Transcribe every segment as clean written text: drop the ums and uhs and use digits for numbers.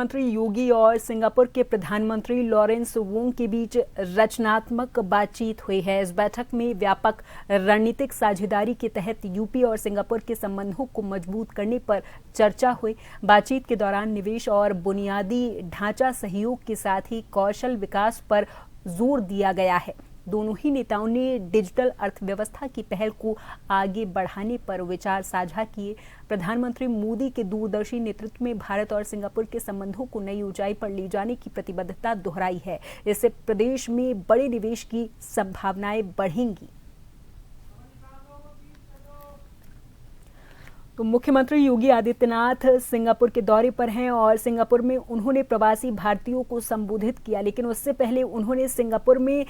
मंत्री योगी और सिंगापुर के प्रधानमंत्री लॉरेंस वोंग के बीच रचनात्मक बातचीत हुई है। इस बैठक में व्यापक रणनीतिक साझेदारी के तहत यूपी और सिंगापुर के संबंधों को मजबूत करने पर चर्चा हुई। बातचीत के दौरान निवेश और बुनियादी ढांचा सहयोग के साथ ही कौशल विकास पर जोर दिया गया है। दोनों ही नेताओं ने डिजिटल अर्थव्यवस्था की पहल को आगे बढ़ाने पर विचार साझा किए। प्रधानमंत्री मोदी के दूरदर्शी नेतृत्व में भारत और सिंगापुर के संबंधों को नई ऊंचाई पर ले जाने की प्रतिबद्धता दोहराई है। इससे प्रदेश में बड़े निवेश की संभावनाएं बढ़ेंगी। तो मुख्यमंत्री योगी आदित्यनाथ सिंगापुर के दौरे पर हैं और सिंगापुर में उन्होंने प्रवासी भारतीयों को संबोधित किया, लेकिन उससे पहले उन्होंने सिंगापुर में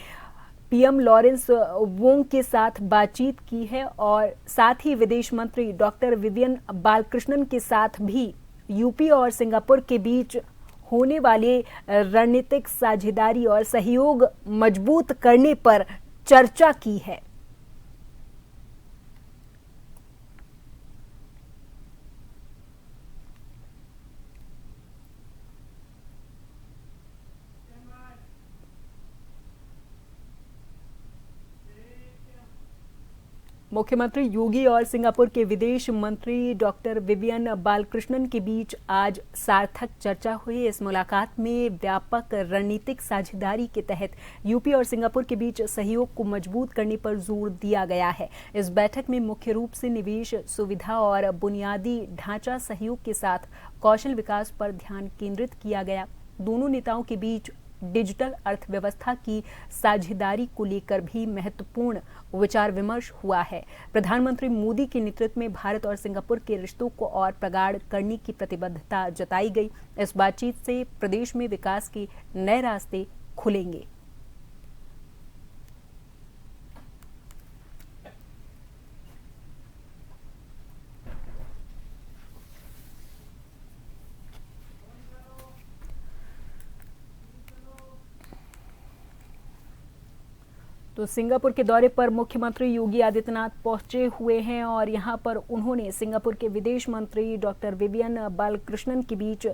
पीएम लॉरेंस वोंग के साथ बातचीत की है और साथ ही विदेश मंत्री डॉक्टर विवियन बालकृष्णन के साथ भी यूपी और सिंगापुर के बीच होने वाले रणनीतिक साझेदारी और सहयोग मजबूत करने पर चर्चा की है। मुख्यमंत्री योगी और सिंगापुर के विदेश मंत्री डॉक्टर विवियन बालकृष्णन के बीच आज सार्थक चर्चा हुई। इस मुलाकात में व्यापक रणनीतिक साझेदारी के तहत यूपी और सिंगापुर के बीच सहयोग को मजबूत करने पर जोर दिया गया है। इस बैठक में मुख्य रूप से निवेश सुविधा और बुनियादी ढांचा सहयोग के साथ कौशल विकास पर ध्यान केंद्रित किया गया। दोनों नेताओं के बीच डिजिटल अर्थव्यवस्था की साझेदारी को लेकर भी महत्वपूर्ण विचार विमर्श हुआ है। प्रधानमंत्री मोदी के नेतृत्व में भारत और सिंगापुर के रिश्तों को और प्रगाढ़ करने की प्रतिबद्धता जताई गई। इस बातचीत से प्रदेश में विकास के नए रास्ते खुलेंगे। तो सिंगापुर के दौरे पर मुख्यमंत्री योगी आदित्यनाथ पहुंचे हुए हैं और यहां पर उन्होंने सिंगापुर के विदेश मंत्री डॉक्टर विवियन बालकृष्णन के बीच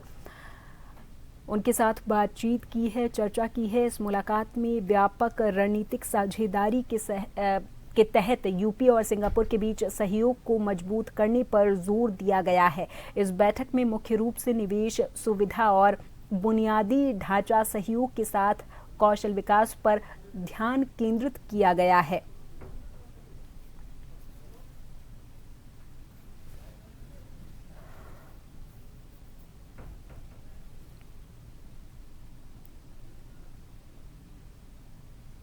उनके साथ बातचीत की है, चर्चा की है। इस मुलाकात में व्यापक रणनीतिक साझेदारी के तहत यूपी और सिंगापुर के बीच सहयोग को मजबूत करने पर जोर दिया गया है। इस बैठक में मुख्य रूप से निवेश सुविधा और बुनियादी ढांचा सहयोग के साथ कौशल विकास पर ध्यान केंद्रित किया गया है।